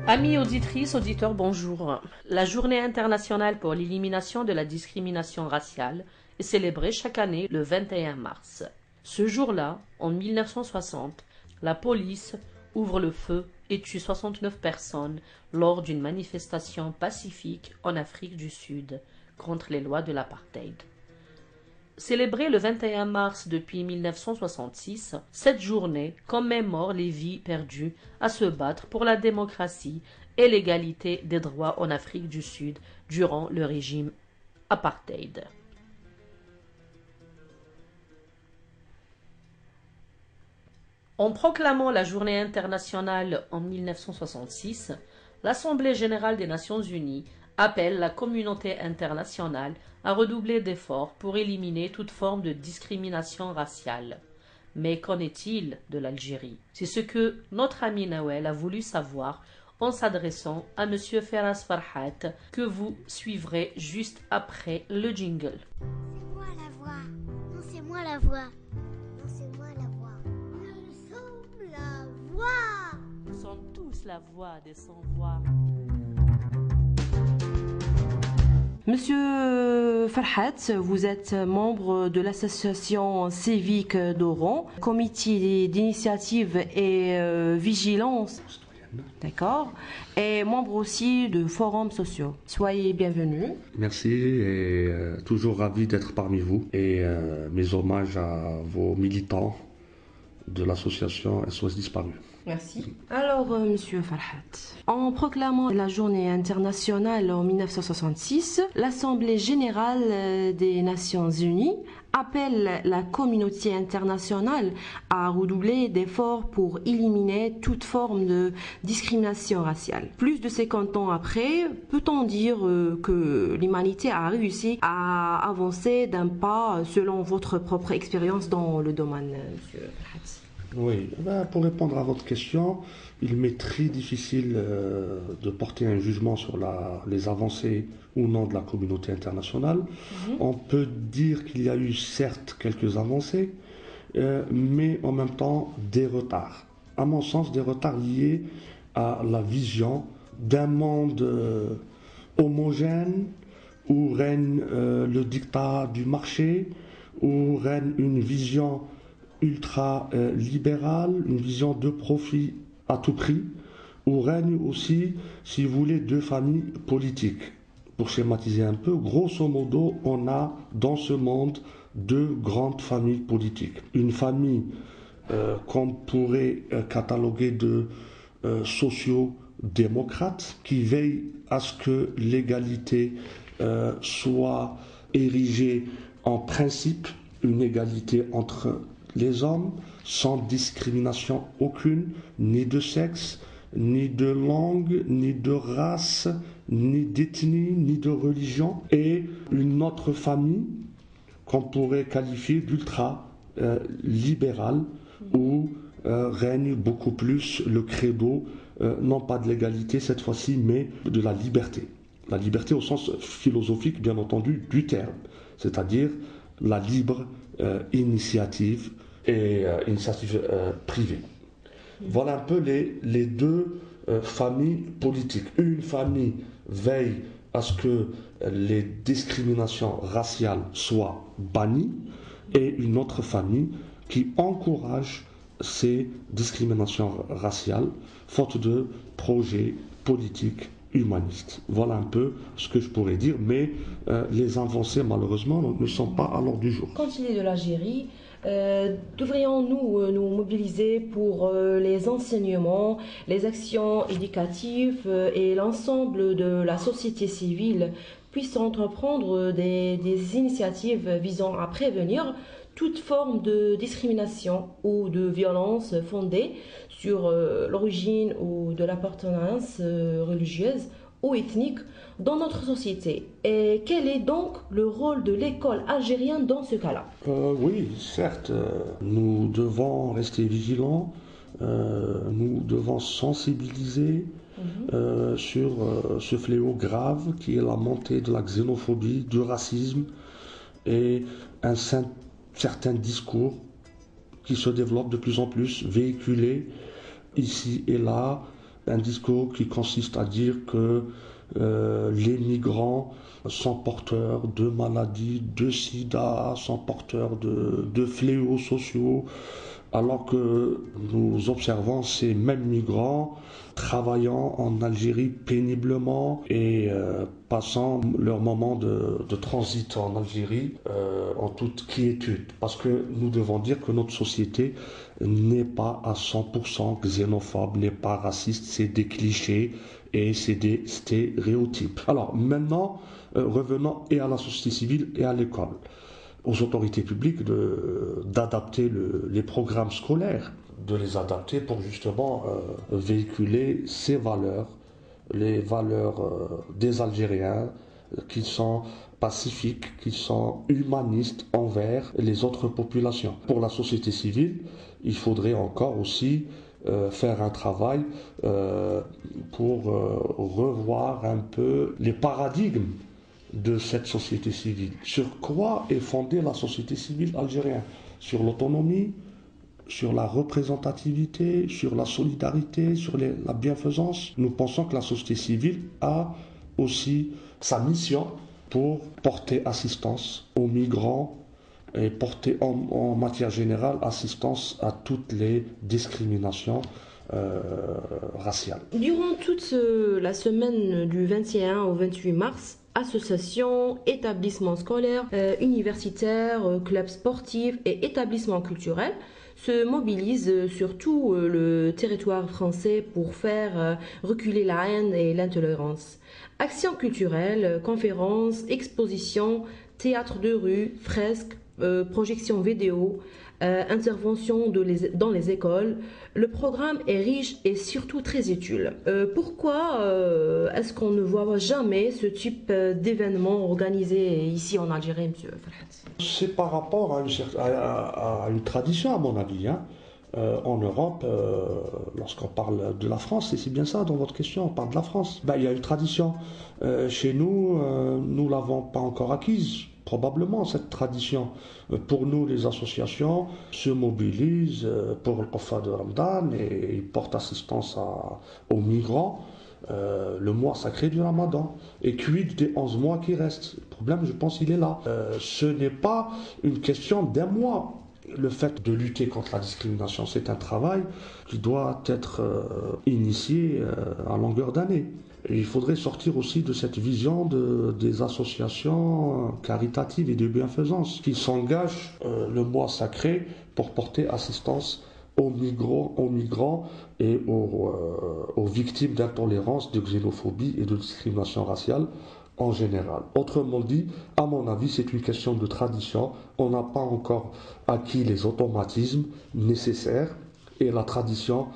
Amis auditrices, auditeurs, bonjour. La Journée internationale pour l'élimination de la discrimination raciale est célébrée chaque année le 21 mars. Ce jour-là, en 1960, la police ouvre le feu et tue 69 personnes lors d'une manifestation pacifique en Afrique du Sud contre les lois de l'apartheid. Célébrée le 21 mars depuis 1966, cette journée commémore les vies perdues à se battre pour la démocratie et l'égalité des droits en Afrique du Sud durant le régime apartheid. En proclamant la Journée internationale en 1966, l'Assemblée générale des Nations unies appelle la communauté internationale à redoubler d'efforts pour éliminer toute forme de discrimination raciale. Mais qu'en est-il de l'Algérie? C'est ce que notre ami Nawel a voulu savoir en s'adressant à M. Feras Farhat, que vous suivrez juste après le jingle. C'est moi la voix. Non, c'est moi la voix. Non, c'est moi la voix. Nous sommes la voix. Nous sommes tous la voix des sans-voix. Monsieur Farhat, vous êtes membre de l'association civique d'Oran, comité d'initiative et vigilance, d'accord, et membre aussi de forums sociaux. Soyez bienvenus. Merci et toujours ravi d'être parmi vous. Et mes hommages à vos militants de l'association SOS Disparus. Merci. Alors, Monsieur Farhat, en proclamant la journée internationale en 1966, l'Assemblée générale des Nations unies appelle la communauté internationale à redoubler d'efforts pour éliminer toute forme de discrimination raciale. Plus de 50 ans après, peut-on dire que l'humanité a réussi à avancer d'un pas selon votre propre expérience dans le domaine, Monsieur Farhat? Oui, pour répondre à votre question, il m'est très difficile de porter un jugement sur les avancées ou non de la communauté internationale. On peut dire qu'il y a eu certes quelques avancées, mais en même temps des retards. À mon sens, des retards liés à la vision d'un monde homogène où règne le diktat du marché, où règne une vision ultra-libérale, une vision de profit à tout prix, où règne aussi, si vous voulez, deux familles politiques. Pour schématiser un peu, grosso modo, on a dans ce monde deux grandes familles politiques. Une famille qu'on pourrait cataloguer de socio-démocrates, qui veille à ce que l'égalité soit érigée en principe, une égalité entre les hommes, sans discrimination aucune, ni de sexe, ni de langue, ni de race, ni d'ethnie, ni de religion, et une autre famille qu'on pourrait qualifier d'ultra-libérale, où règne beaucoup plus le credo, non pas de l'égalité cette fois-ci, mais de la liberté. La liberté au sens philosophique, bien entendu, du terme, c'est-à-dire la libre initiative et initiative privée. Voilà un peu les deux familles politiques. Une famille veille à ce que les discriminations raciales soient bannies et une autre famille qui encourage ces discriminations raciales faute de projets politiques humanistes. Voilà un peu ce que je pourrais dire, mais les avancées malheureusement ne sont pas à l'ordre du jour. Continuez de l'Algérie. Devrions-nous nous mobiliser pour les enseignements, les actions éducatives et l'ensemble de la société civile puissent entreprendre des initiatives visant à prévenir toute forme de discrimination ou de violence fondée sur l'origine ou de l'appartenance religieuse ou ethnique dans notre société. Et quel est donc le rôle de l'école algérienne dans ce cas-là? Oui, certes, nous devons rester vigilants, nous devons sensibiliser sur ce fléau grave qui est la montée de la xénophobie, du racisme et un certain discours qui se développe de plus en plus, véhiculé ici et là, Un discours qui consiste à dire que les migrants sont porteurs de maladies, de sida, sont porteurs de fléaux sociaux, alors que nous observons ces mêmes migrants travaillant en Algérie péniblement et passant leur moment de transit en Algérie en toute quiétude. Parce que nous devons dire que notre société n'est pas à 100% xénophobe, n'est pas raciste, c'est des clichés et c'est des stéréotypes. Alors maintenant, revenons et à la société civile et à l'école, aux autorités publiques d'adapter les programmes scolaires, de les adapter pour justement véhiculer ces valeurs, les valeurs des Algériens qui sont pacifiques, qui sont humanistes envers les autres populations. Pour la société civile, il faudrait encore aussi faire un travail pour revoir un peu les paradigmes de cette société civile. Sur quoi est fondée la société civile algérienne? Sur l'autonomie, sur la représentativité, sur la solidarité, sur la bienfaisance. Nous pensons que la société civile a aussi sa mission pour porter assistance aux migrants et porter en matière générale assistance à toutes les discriminations raciales. Durant toute la semaine du 21 au 28 mars, associations, établissements scolaires, universitaires, clubs sportifs et établissements culturels se mobilisent sur tout le territoire français pour faire reculer la haine et l'intolérance. Actions culturelles, conférences, expositions, théâtre de rue, fresques, projections vidéo, interventions dans les écoles. Le programme est riche et surtout très utile. Pourquoi est-ce qu'on ne voit jamais ce type d'événement organisé ici en Algérie, M. Farhat? C'est par rapport à une tradition, à mon avis. En Europe, lorsqu'on parle de la France, et c'est bien ça dans votre question, on parle de la France. Il y a une tradition. Chez nous, nous ne l'avons pas encore acquise. Probablement cette tradition. Pour nous, les associations se mobilisent pour le Qoffa de Ramadan et ils portent assistance aux migrants le mois sacré du Ramadan. Et quid des 11 mois qui restent? Le problème, je pense, il est là. Ce n'est pas une question d'un mois. Le fait de lutter contre la discrimination, c'est un travail qui doit être initié à longueur d'année. Et il faudrait sortir aussi de cette vision des associations caritatives et de bienfaisance qui s'engagent le mois sacré pour porter assistance aux migrants et aux victimes d'intolérance, de xénophobie et de discrimination raciale en général. Autrement dit, à mon avis, c'est une question de tradition. On n'a pas encore acquis les automatismes nécessaires et la tradition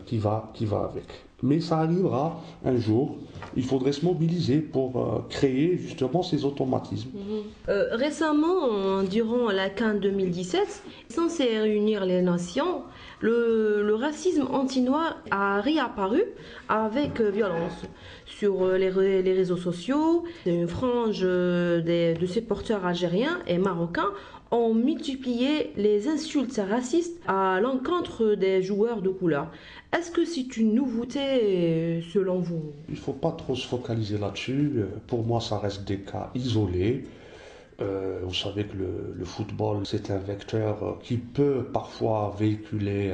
qui va avec. Mais ça arrivera un jour. Il faudrait se mobiliser pour créer justement ces automatismes. Récemment, durant la CAN 2017, censé réunir les nations, le racisme anti-noir a réapparu avec violence sur les réseaux sociaux. Une frange de ces porteurs algériens et marocains ont multiplié les insultes racistes à l'encontre des joueurs de couleur. Est-ce que c'est une nouveauté selon vous? Il ne faut pas trop se focaliser là-dessus. Pour moi, ça reste des cas isolés. Vous savez que le football, c'est un vecteur qui peut parfois véhiculer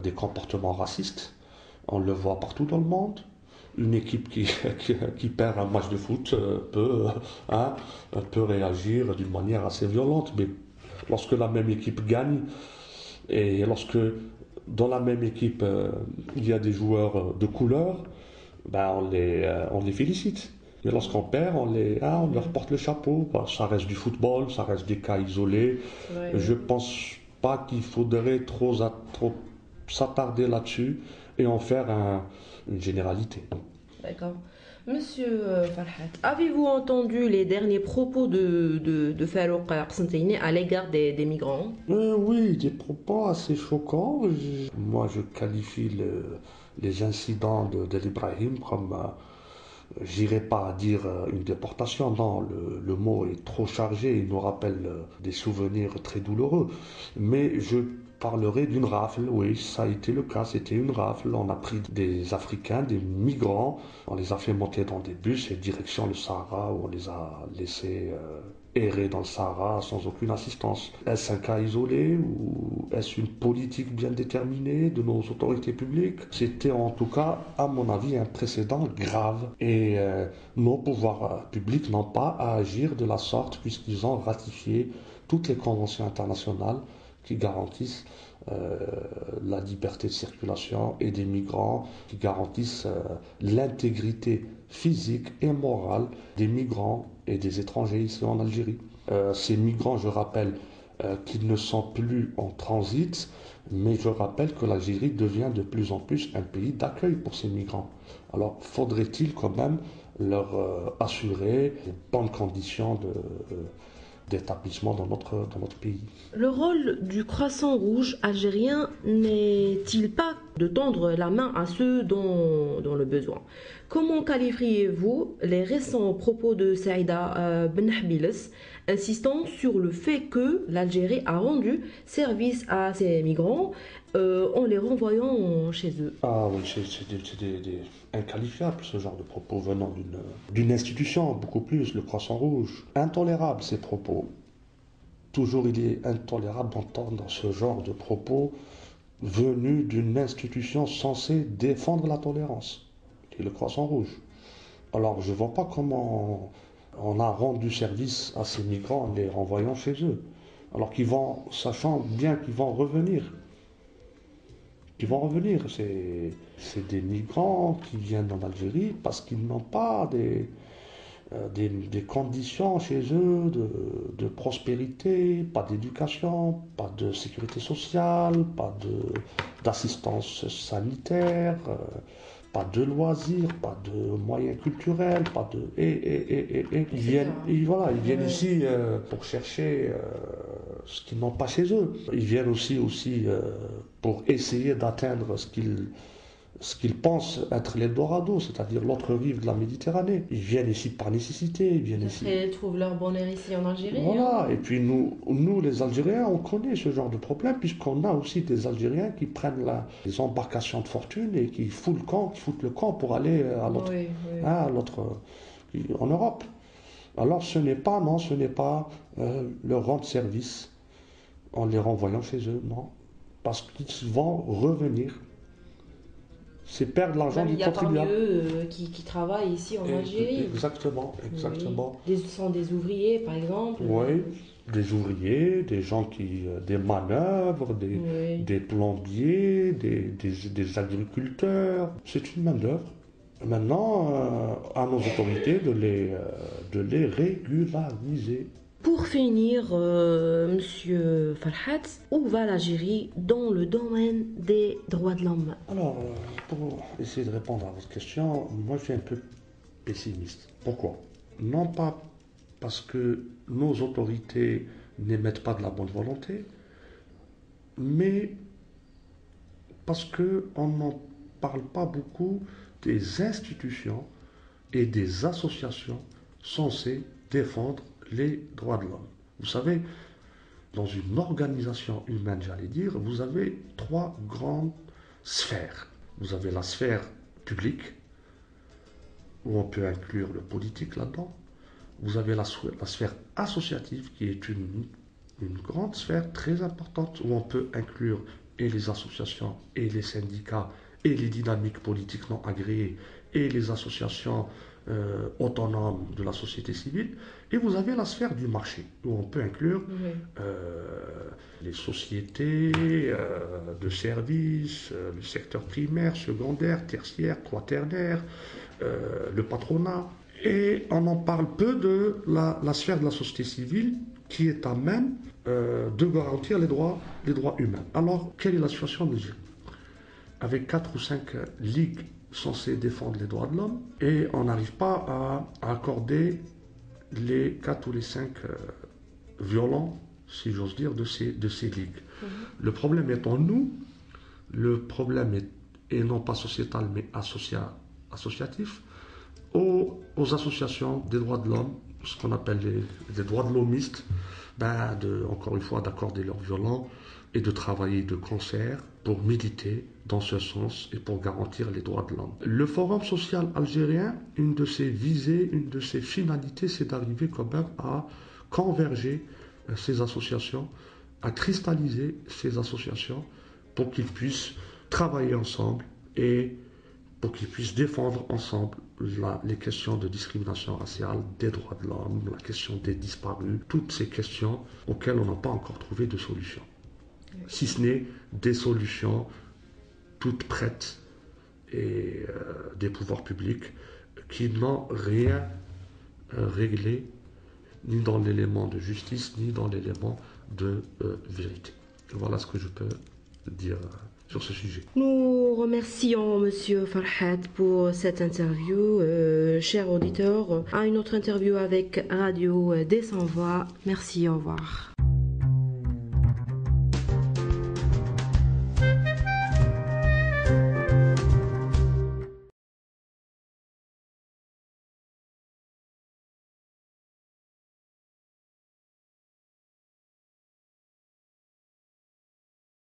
des comportements racistes. On le voit partout dans le monde. Une équipe qui perd un match de foot peut réagir d'une manière assez violente. Mais lorsque la même équipe gagne et lorsque dans la même équipe il y a des joueurs de couleur, on les félicite. Mais lorsqu'on perd, on leur porte le chapeau. Ça reste du football, ça reste des cas isolés. Ouais. Je ne pense pas qu'il faudrait trop s'attarder là-dessus et en faire une généralité. D'accord. Monsieur Farhat, avez-vous entendu les derniers propos de Farouk Qsenteini à l'égard des migrants? Oui, des propos assez choquants. Moi, je qualifie les incidents de l'Ibrahim comme... J'irai pas dire une déportation, non, le mot est trop chargé, il nous rappelle des souvenirs très douloureux. Mais je parlerai d'une rafle. Oui, ça a été le cas, c'était une rafle. On a pris des Africains, des migrants, on les a fait monter dans des bus et direction le Sahara, où on les a laissés errer dans le Sahara sans aucune assistance. Est-ce un cas isolé ou est-ce une politique bien déterminée de nos autorités publiques? C'était en tout cas, à mon avis, un précédent grave. Et nos pouvoirs publics n'ont pas à agir de la sorte puisqu'ils ont ratifié toutes les conventions internationales qui garantissent la liberté de circulation et des migrants, qui garantissent l'intégrité physique et morale des migrants et des étrangers ici en Algérie. Ces migrants, je rappelle, qu'ils ne sont plus en transit, mais je rappelle que l'Algérie devient de plus en plus un pays d'accueil pour ces migrants. Alors, faudrait-il quand même leur assurer de bonnes conditions d'établissement dans notre pays. Le rôle du Croissant Rouge algérien n'est-il pas de tendre la main à ceux dont le besoin? Comment qualifiez-vous les récents propos de Saïda Benhabiles insistant sur le fait que l'Algérie a rendu service à ces migrants en les renvoyant chez eux? Ah oui, c'est inqualifiable ce genre de propos venant d'une institution, beaucoup plus, le Croissant Rouge. Intolérable ces propos. Toujours il est intolérable d'entendre ce genre de propos venus d'une institution censée défendre la tolérance, qui est le Croissant Rouge. Alors je ne vois pas comment on a rendu service à ces migrants en les renvoyant chez eux, alors qu'ils vont, sachant bien qu'ils vont revenir. C'est des migrants qui viennent en Algérie parce qu'ils n'ont pas des conditions chez eux de prospérité, pas d'éducation, pas de sécurité sociale, pas d'assistance sanitaire, pas de loisirs, pas de moyens culturels, pas de... Ils viennent ici pour chercher ce qu'ils n'ont pas chez eux. Ils viennent aussi pour essayer d'atteindre ce qu'ils pensent être l'Eldorado, c'est-à-dire l'autre rive de la Méditerranée. Ils viennent ici par nécessité, ils viennent ici. Ils trouvent leur bonheur ici en Algérie. Voilà, et puis nous les Algériens, on connaît ce genre de problème, puisqu'on a aussi des Algériens qui prennent les embarcations de fortune et qui foutent le camp pour aller à l'autre, en Europe. Alors ce n'est pas leur rendre service en les renvoyant chez eux, non. Parce qu'ils vont revenir. C'est perdre l'argent du contribuable. Il y a parmi eux qui travaillent ici en Algérie. Exactement. Oui. Sont des ouvriers, par exemple. Oui, des ouvriers, des gens des manœuvres, des plombiers, des agriculteurs. C'est une main-d'œuvre. Maintenant, à nos autorités de les régulariser. Pour finir, Monsieur Farhat, où va l'Algérie dans le domaine des droits de l'homme? Alors, pour essayer de répondre à votre question, moi je suis un peu pessimiste. Pourquoi? Non pas parce que nos autorités n'émettent pas de la bonne volonté, mais parce qu'on n'en parle pas beaucoup des institutions et des associations censées défendre les droits de l'homme. Vous savez, dans une organisation humaine, j'allais dire, vous avez 3 grandes sphères. Vous avez la sphère publique, où on peut inclure le politique là-dedans. Vous avez la sphère associative, qui est une grande sphère très importante, où on peut inclure et les associations, et les syndicats, et les dynamiques politiques non agréées, et les associations autonomes de la société civile. Et vous avez la sphère du marché, où on peut inclure les sociétés de services, le secteur primaire, secondaire, tertiaire, quaternaire, le patronat. Et on en parle peu de la sphère de la société civile qui est à même de garantir les droits humains. Alors, quelle est la situation de l'Algérie? Avec 4 ou 5 ligues censées défendre les droits de l'homme, et on n'arrive pas à accorder les 4 ou les 5 violents, si j'ose dire, de ces ligues. Le problème est en nous, le problème est non pas sociétal mais associatif, aux associations des droits de l'homme, ce qu'on appelle les droits de l'hommistes, encore une fois d'accorder leurs violents, et de travailler de concert pour militer dans ce sens et pour garantir les droits de l'homme. Le Forum social algérien, une de ses visées, une de ses finalités, c'est d'arriver quand même à converger ces associations, à cristalliser ces associations pour qu'ils puissent travailler ensemble et pour qu'ils puissent défendre ensemble les questions de discrimination raciale, des droits de l'homme, la question des disparus, toutes ces questions auxquelles on n'a pas encore trouvé de solution. Si ce n'est des solutions toutes prêtes et des pouvoirs publics qui n'ont rien réglé, ni dans l'élément de justice, ni dans l'élément de vérité. Voilà ce que je peux dire sur ce sujet. Nous remercions Monsieur Farhad pour cette interview. Chers auditeurs, à une autre interview avec Radio des Sans Voix. Merci, au revoir.